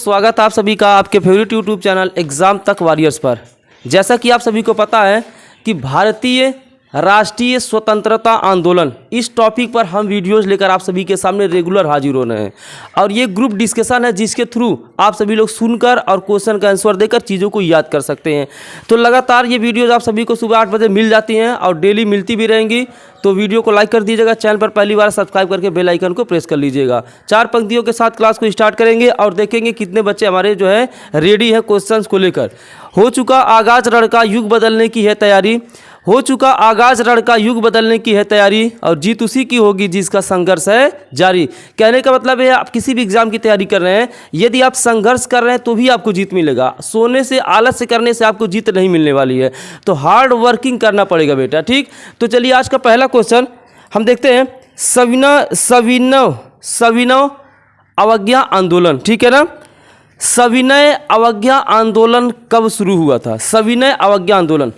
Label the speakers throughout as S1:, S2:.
S1: स्वागत आप सभी का आपके फेवरेट यूट्यूब चैनल एग्ज़ाम तक वॉरियर्स पर। जैसा कि आप सभी को पता है कि भारतीय राष्ट्रीय स्वतंत्रता आंदोलन इस टॉपिक पर हम वीडियोस लेकर आप सभी के सामने रेगुलर हाजिर हो रहे हैं और ये ग्रुप डिस्कशन है जिसके थ्रू आप सभी लोग सुनकर और क्वेश्चन का आंसर देकर चीज़ों को याद कर सकते हैं। तो लगातार ये वीडियोस आप सभी को सुबह 8 बजे मिल जाती हैं और डेली मिलती भी रहेंगी। तो वीडियो को लाइक कर दीजिएगा, चैनल पर पहली बार सब्सक्राइब करके बेल आइकन को प्रेस कर लीजिएगा। 4 पंक्तियों के साथ क्लास को स्टार्ट करेंगे और देखेंगे कितने बच्चे हमारे जो है रेडी है क्वेश्चंस को लेकर। हो चुका आगाज रण का युग बदलने की है तैयारी, हो चुका आगाज रण का युग बदलने की है तैयारी और जीत उसी की होगी जिसका संघर्ष है जारी। कहने का मतलब है आप किसी भी एग्जाम की तैयारी कर रहे हैं, यदि आप संघर्ष कर रहे हैं तो भी आपको जीत मिलेगा। सोने से आलस्य करने से आपको जीत नहीं मिलने वाली है, तो हार्ड वर्किंग करना पड़ेगा बेटा। ठीक, तो चलिए आज का पहला क्वेश्चन हम देखते हैं। सविनय अवज्ञा आंदोलन, ठीक है ना। सविनय अवज्ञा आंदोलन कब शुरू हुआ था? सविनय अवज्ञा आंदोलन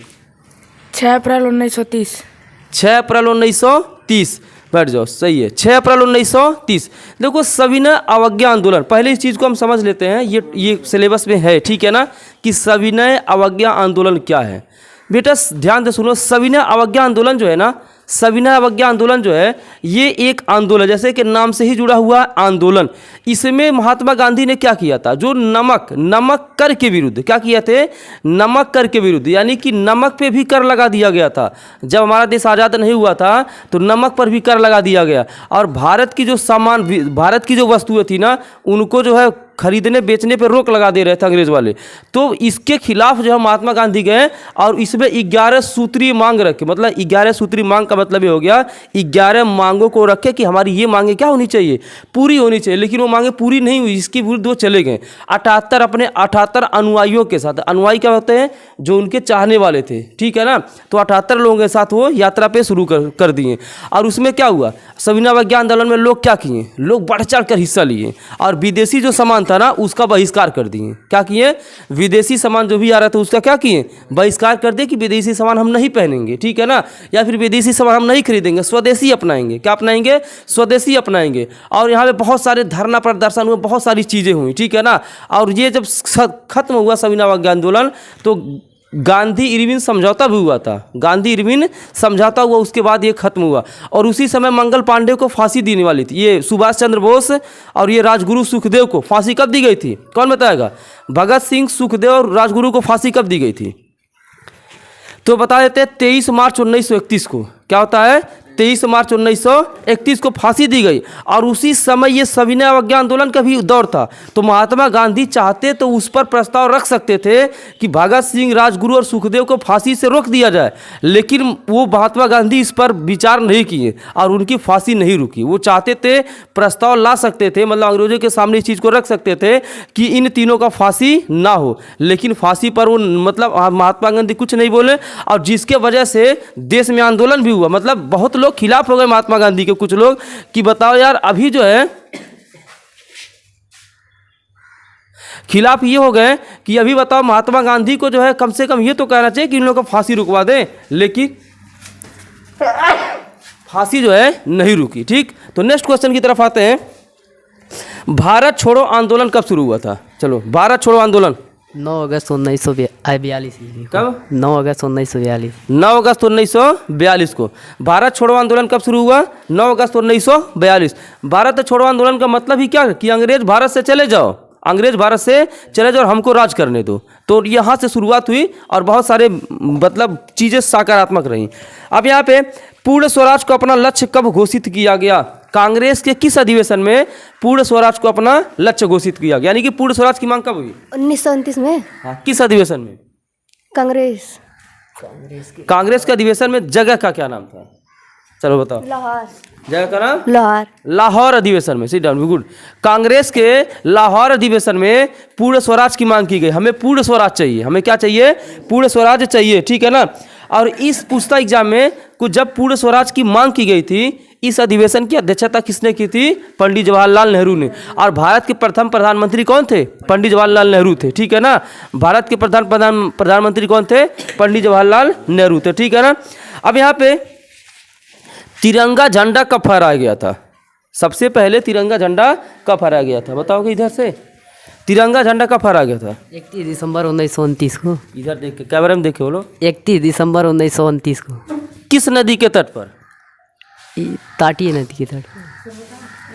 S2: 6 अप्रैल 1930।
S1: 6 अप्रैल 1930। बैठ जाओ, सही है, 6 अप्रैल 1930। देखो सविनय अवज्ञा आंदोलन, पहले इस चीज़ को हम समझ लेते हैं, ये सिलेबस में है, ठीक है ना, कि सविनय अवज्ञा आंदोलन क्या है। बेटा ध्यान से सुनो, सविनय अवज्ञा आंदोलन जो है ना, सविनय अवज्ञा आंदोलन जो है ये एक आंदोलन, जैसे कि नाम से ही जुड़ा हुआ आंदोलन। इसमें महात्मा गांधी ने क्या किया था? जो नमक कर के विरुद्ध क्या किया थे? नमक कर के विरुद्ध, यानी कि नमक पे भी कर लगा दिया गया था। जब हमारा देश आज़ाद नहीं हुआ था तो नमक पर भी कर लगा दिया गया और भारत की जो वस्तुएं थी ना, उनको जो है खरीदने बेचने पर रोक लगा दे रहे थे अंग्रेज वाले। तो इसके खिलाफ जो है महात्मा गांधी गए और इसमें 11 सूत्रीय मांग रखे। मतलब 11 सूत्रीय मांग का मतलब ये हो गया 11 मांगों को रखे कि हमारी ये मांगे क्या होनी चाहिए? पूरी होनी चाहिए। लेकिन वो मांगे पूरी नहीं हुई, इसके विरुद्ध वो चले गए 78 अनुयायियों के साथ। अनुयायी क्या होते हैं? जो उनके चाहने वाले थे, ठीक है ना। तो 78 लोगों के साथ वो यात्रा पे शुरू कर दिए और उसमें क्या हुआ? सविनय अवज्ञा आंदोलन में लोग क्या किए? लोग बढ़ चढ़ कर हिस्सा लिए और विदेशी जो सामान था ना उसका बहिष्कार कर दिए। क्या किए? विदेशी सामान जो भी आ रहा था उसका क्या किए? बहिष्कार कर दिए कि विदेशी सामान हम नहीं पहनेंगे, ठीक है ना, या फिर विदेशी सामान हम नहीं खरीदेंगे, स्वदेशी अपनाएंगे। क्या अपनाएंगे? स्वदेशी अपनाएंगे। और यहाँ पे बहुत सारे धरना प्रदर्शन हुए, बहुत सारी चीज़ें हुई, ठीक है ना। और ये जब खत्म हुआ सविनय अवज्ञा आंदोलन तो गांधी इरविन समझौता भी हुआ था। गांधी इरविन समझौता हुआ, उसके बाद ये खत्म हुआ। और उसी समय मंगल पांडे को फांसी देने वाली थी। ये सुभाष चंद्र बोस और ये राजगुरु सुखदेव को फांसी कब दी गई थी? कौन बताएगा? भगत सिंह, सुखदेव और राजगुरु को फांसी कब दी गई थी? तो बता देते हैं 23 मार्च 1931 को। क्या होता है? 23 मार्च 1931 को फांसी दी गई। और उसी समय ये सविनय अवज्ञा आंदोलन का भी दौर था। तो महात्मा गांधी चाहते तो उस पर प्रस्ताव रख सकते थे कि भगत सिंह, राजगुरु और सुखदेव को फांसी से रोक दिया जाए, लेकिन वो महात्मा गांधी इस पर विचार नहीं किए और उनकी फांसी नहीं रुकी। वो चाहते थे, प्रस्ताव ला सकते थे, मतलब अंग्रेजों के सामने इस चीज़ को रख सकते थे कि इन तीनों का फांसी ना हो, लेकिन फांसी पर वो मतलब महात्मा गांधी कुछ नहीं बोले। और जिसके वजह से देश में आंदोलन भी हुआ। मतलब बहुत लोग खिलाफ हो गए महात्मा गांधी के, कुछ लोग कि बताओ यार, अभी जो है खिलाफ ये हो गए कि अभी बताओ महात्मा गांधी को जो है कम से कम ये तो कहना चाहिए कि इन लोगों को फांसी रुकवा दें, लेकिन फांसी जो है नहीं रुकी। ठीक, तो नेक्स्ट क्वेश्चन की तरफ आते हैं। भारत छोड़ो आंदोलन कब शुरू हुआ था? चलो, भारत छोड़ो आंदोलन
S3: 9 अगस्त 1942।
S1: कब?
S3: 9 अगस्त 1942।
S1: 9 अगस्त 1942 को भारत छोड़ो आंदोलन कब शुरू हुआ? 9 अगस्त 1942। भारत छोड़ो आंदोलन का मतलब ही क्या कि अंग्रेज भारत से चले जाओ, अंग्रेज भारत से चले जाओ और हमको राज करने दो। तो यहाँ से शुरुआत हुई और बहुत सारे मतलब चीज़ें सकारात्मक रहीं। अब यहाँ पे पूर्ण स्वराज को अपना लक्ष्य कब घोषित किया गया? कांग्रेस के किस अधिवेशन में पूर्ण स्वराज को अपना लक्ष्य घोषित किया गया? यानी कि पूर्ण स्वराज की मांग कब हुई?
S2: 1929 में।
S1: हाँ, किस अधिवेशन में? कांग्रेस के अधिवेशन में। जगह का क्या नाम था? चलो बताओ।
S2: लाहौर।
S1: जगह का नाम?
S2: लाहौर।
S1: लाहौर अधिवेशन में। Sit down, good. कांग्रेस के लाहौर अधिवेशन में पूर्ण स्वराज की मांग की गई। हमें पूर्ण स्वराज चाहिए। हमें क्या चाहिए? पूर्ण स्वराज चाहिए, ठीक है ना। और इस पुस्ता एग्जाम में कुछ जब पूर्ण स्वराज की मांग की गई थी, इस अधिवेशन की अध्यक्षता किसने की थी? पंडित जवाहरलाल नेहरू ने। और भारत के प्रथम प्रधानमंत्री कौन थे? पंडित जवाहरलाल नेहरू थे, ठीक है ना। भारत के प्रधानमंत्री कौन थे? पंडित जवाहरलाल नेहरू थे, ठीक है ना। अब यहाँ पे तिरंगा झंडा कब फहराया गया था? सबसे पहले तिरंगा झंडा कब फहराया गया था? बताओगे इधर से। तिरंगा झंडा कब फहराया गया था?
S3: 31 दिसंबर 1929 को।
S1: इधर देख के कैमरे में देखे बोलो।
S3: 31 दिसंबर 1929 को।
S1: किस नदी के तट पर?
S3: ताटीय नदी के तट।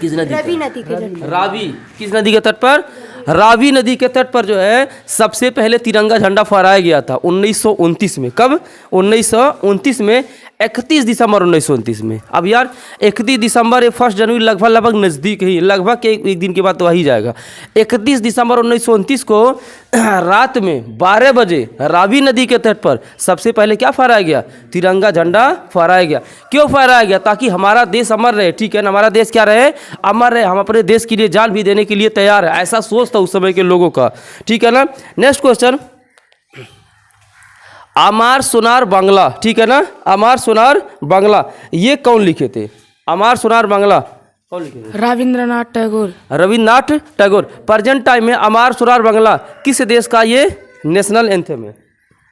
S1: किस नदी?
S2: रवि नदी के तट।
S1: रावी। किस नदी के तट पर? रावी नदी के तट पर जो है सबसे पहले तिरंगा झंडा फहराया गया था 1929 में। कब? 1929 में, 31 दिसंबर 1929 में। अब यार 31 दिसंबर 1 जनवरी लगभग नज़दीक ही, लगभग एक दिन के बाद तो वही जाएगा। 31 दिसंबर 1929 को रात में 12 बजे रावी नदी के तट पर सबसे पहले क्या फहराया गया? तिरंगा झंडा फहराया गया। क्यों फहराया गया? ताकि हमारा देश अमर रहे, ठीक है ना, हमारा देश क्या रहे? अमर रहे, हम अपने देश के लिए जान भी देने के लिए तैयार है, ऐसा सोच था उस समय के लोगों का, ठीक है ना। नेक्स्ट क्वेश्चन, अमार सोनार बांग्ला, ठीक है ना, अमार सोनार बांग्ला ये कौन लिखे थे? अमार सोनार बांग्ला कौन लिखे थे?
S2: रविंद्रनाथ टैगोर।
S1: रविन्द्रनाथ टैगोर। प्रेजेंट टाइम में अमार सोनार बांग्ला किस देश का ये नेशनल एंथम है?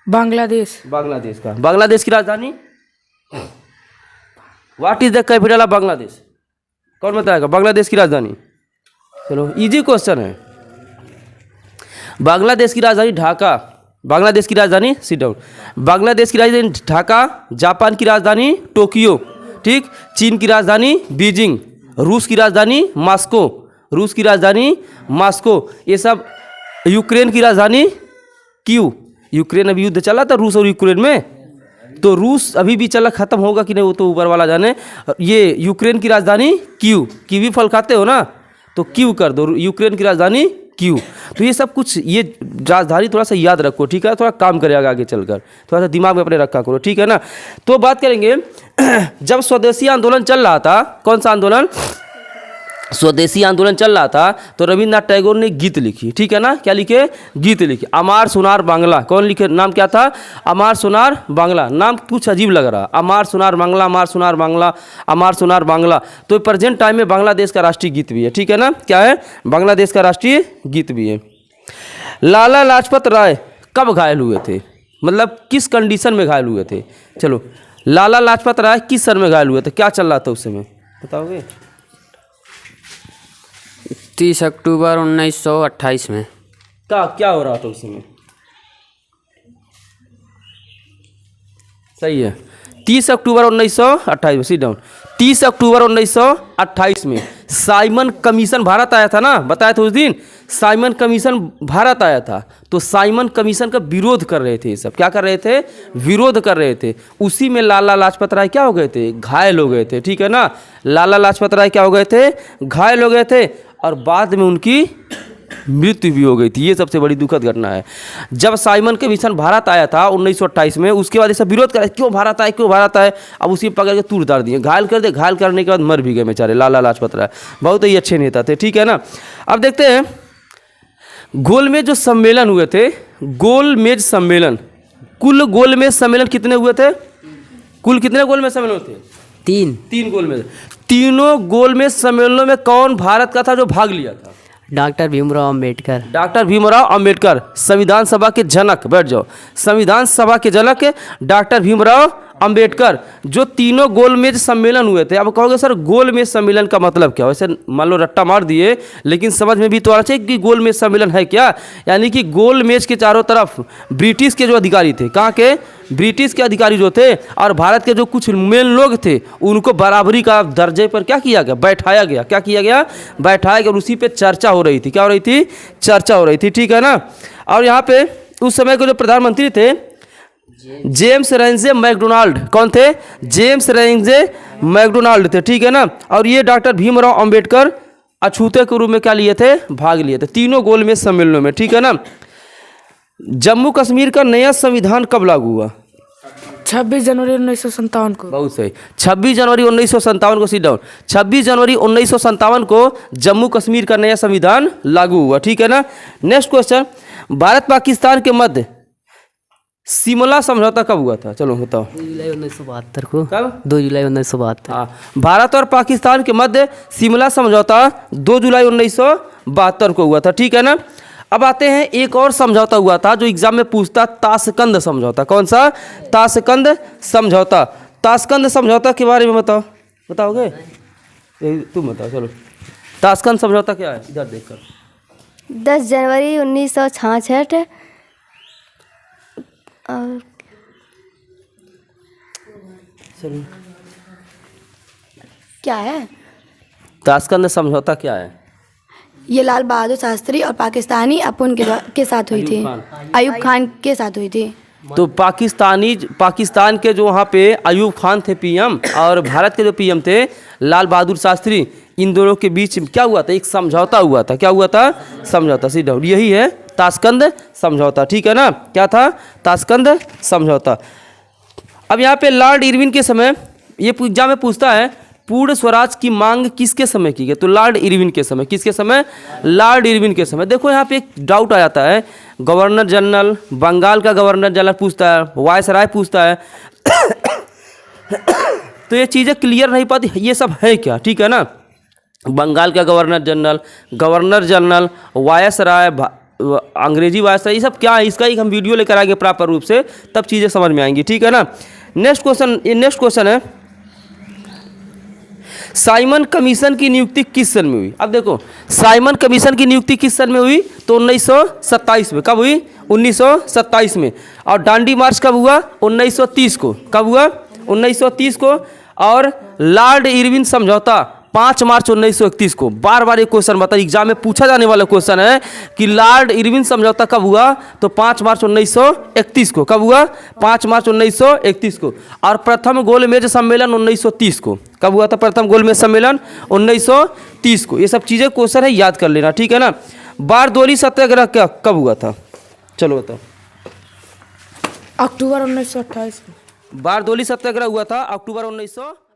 S2: बांग्लादेश।
S1: बांग्लादेश का। बांग्लादेश की राजधानी? What is the capital of Bangladesh? कौन बताएगा बांग्लादेश की राजधानी? चलो इजी क्वेश्चन है। बांग्लादेश की राजधानी ढाका। बांग्लादेश की राजधानी, सिट डाउन। बांग्लादेश की राजधानी ढाका, जापान की राजधानी टोक्यो, ठीक, चीन की राजधानी बीजिंग, रूस की राजधानी मॉस्को, रूस की राजधानी मॉस्को, ये सब, यूक्रेन की राजधानी कीव। यूक्रेन अभी युद्ध चला था रूस और यूक्रेन में, तो रूस अभी भी चला, खत्म होगा कि नहीं वो तो ऊपर वाला जाने। ये यूक्रेन की राजधानी कीव, कीवी फल खाते हो ना, तो कीव कर दो, यूक्रेन की राजधानी कीव। तो ये सब कुछ, ये राजधानी थोड़ा सा याद रखो, ठीक है, थोड़ा काम करेगा आगे चलकर, थोड़ा सा दिमाग में अपने रखा करो, ठीक है ना। तो बात करेंगे जब स्वदेशी आंदोलन चल रहा था, कौन सा आंदोलन? स्वदेशी आंदोलन चल रहा था, तो रविन्द्रनाथ टैगोर ने गीत लिखी, ठीक है ना, क्या लिखे? गीत लिखी, अमार सोनार बांग्ला। कौन लिखे? नाम क्या था? अमार सोनार बांग्ला। नाम कुछ अजीब लग रहा, अमार सोनार बांग्ला, अमार सोनार बांग्ला, अमार सोनार बांग्ला। तो प्रेजेंट टाइम में बांग्लादेश का राष्ट्रीय गीत भी है, ठीक है ना, क्या है? बांग्लादेश का राष्ट्रीय गीत भी है। लाला लाजपत राय कब घायल हुए थे? मतलब किस कंडीशन में घायल हुए थे? चलो, लाला लाजपत राय किस सन में घायल हुए थे? क्या चल रहा था उस समय, बताओगे?
S4: 30 अक्टूबर 1928 में।
S1: क्या हो रहा था उस समय? सही है, 30 अक्टूबर 1928 में, सिट डाउन। 30 अक्टूबर 1928 में साइमन कमीशन भारत आया था ना, बताया था उस दिन, साइमन कमीशन भारत आया था। तो साइमन कमीशन का विरोध कर रहे थे ये सब, क्या कर रहे थे? विरोध कर रहे थे। उसी में लाला लाजपत राय क्या हो गए थे? घायल हो गए थे, ठीक है ना। लाला लाजपत राय क्या हो गए थे? घायल हो गए थे, और बाद में उनकी मृत्यु भी हो गई थी। ये सबसे बड़ी दुखद घटना है। जब साइमन कमीशन भारत आया था 1928 में, उसके बाद ये सब विरोध करा, क्यों भारत आए, क्यों भारत आए। अब उसी पकड़ के तूड़ ताड़ दिए, घायल कर दे, घायल करने के बाद मर भी गए बेचारे लाला लाजपत राय। बहुत ही अच्छे नेता थे, ठीक है ना। अब देखते हैं गोलमेज जो सम्मेलन हुए थे, गोलमेज सम्मेलन, कुल गोलमेज सम्मेलन कितने हुए थे? कुल कितने गोलमेज सम्मेलन थे? 3 गोलमेज। तीनों गोलमेज सम्मेलनों में कौन भारत का था जो भाग लिया था?
S3: डॉक्टर भीमराव अंबेडकर।
S1: डॉक्टर भीमराव अंबेडकर, संविधान सभा के जनक, बैठ जाओ, संविधान सभा के जनक डॉक्टर भीमराव अंबेडकर। जो तीनों गोलमेज सम्मेलन हुए थे। अब कहोगे सर गोलमेज सम्मेलन का मतलब क्या? वैसे मान लो रट्टा मार दिए, लेकिन समझ में भी तो आना चाहिए कि गोलमेज सम्मेलन है क्या। यानी कि गोलमेज के चारों तरफ ब्रिटिश के जो अधिकारी थे, कहाँ के? ब्रिटिश के अधिकारी जो थे, और भारत के जो कुछ मेन लोग थे, उनको बराबरी का दर्जे पर क्या किया गया? बैठाया गया। क्या किया गया? बैठाया गया। और उसी पे चर्चा हो रही थी। क्या हो रही थी? चर्चा हो रही थी, ठीक है ना। और यहाँ पे उस समय के जो प्रधानमंत्री थे जेम्स रेंजे मैकडोनाल्ड। कौन थे? जेम्स रेंजे मैकडोनाल्ड थे, ठीक है ना। और ये डॉक्टर भीमराव अंबेडकर अछूते के रूप में क्या लिए थे? भाग लिए थे तीनों गोलमेज सम्मेलनों में, ठीक है ना। जम्मू कश्मीर का नया संविधान कब लागू हुआ?
S2: 26 जनवरी 1957 को।
S1: बहुत सही, 26 जनवरी 1957 को, सिट डाउन। 26 जनवरी 1957 को जम्मू कश्मीर का नया संविधान लागू हुआ, ठीक है ना। नेक्स्ट क्वेश्चन, भारत पाकिस्तान के मध्य शिमला समझौता कब हुआ था? चलो बताओ।
S3: 2 जुलाई 1972 को।
S1: कब?
S3: 2 जुलाई 1972।
S1: हाँ, भारत और पाकिस्तान के मध्य शिमला समझौता 2 जुलाई 1972 को हुआ था, ठीक है ना। अब आते हैं, एक और समझौता हुआ था जो एग्जाम में पूछता, ताशकंद समझौता। कौन सा? ताशकंद समझौता। ताशकंद समझौता के बारे में बताओ, बताओगे? तुम बताओ, चलो। ताशकंद समझौता क्या है? इधर देखकर।
S5: 10 जनवरी 1966 और
S6: क्या है?
S1: ताशकंद समझौता क्या है?
S6: ये लाल बहादुर शास्त्री और पाकिस्तानी अपुन के साथ हुई थी। अयूब खान के साथ हुई थी।
S1: तो पाकिस्तान के जो वहाँ पे अयूब खान थे पीएम और भारत के जो पीएम थे लाल बहादुर शास्त्री, इन दोनों के बीच क्या हुआ था? एक समझौता हुआ था। क्या हुआ था? समझौता। Seat down. यही है ताशकंद समझौता। ठीक है ना? क्या था? ताशकंद समझौता। अब यहाँ पे लॉर्ड इरविन के समय ये एग्जाम में पूछता है पूर्ण स्वराज की मांग किसके समय की गई? तो लॉर्ड इरविन के समय। किसके समय? लॉर्ड इरविन के समय। देखो यहाँ पे एक डाउट आ जाता है, गवर्नर जनरल, बंगाल का गवर्नर जनरल पूछता है, वायसराय पूछता है तो ये चीज़ें क्लियर नहीं पाती, ये सब है क्या? ठीक है ना? बंगाल का गवर्नर जनरल, वायसराय, अंग्रेजी वायसराय, ये सब क्या है? इसका एक हम वीडियो लेकर आएंगे प्रॉपर रूप से, तब चीज़ें समझ में आएंगी। ठीक है ना? नेक्स्ट क्वेश्चन है साइमन कमीशन की नियुक्ति किस सन में हुई? अब देखो साइमन कमीशन की नियुक्ति किस सन में हुई? तो 1927 में। कब हुई? 1927 में। और डांडी मार्च कब हुआ? 1930 को। कब हुआ? 1930 को। और लॉर्ड इरविन समझौता 5 मार्च 1931 को। बार बार ये क्वेश्चन बता, एग्जाम में पूछा जाने वाला क्वेश्चन है कि लॉर्ड इरविन समझौता कब हुआ? तो 5 मार्च 1931 को। कब हुआ? 5 मार्च 1931 को। और प्रथम गोलमेज सम्मेलन 1930 को। कब हुआ था प्रथम गोलमेज सम्मेलन? 1930 को। ये सब चीज़ें क्वेश्चन है, याद कर लेना। ठीक है ना? बारदोली सत्याग्रह क्या कब हुआ था? चलो बताओ।
S2: अक्टूबर 1928 को।
S1: बारदोली सत्याग्रह हुआ था अक्टूबर 1928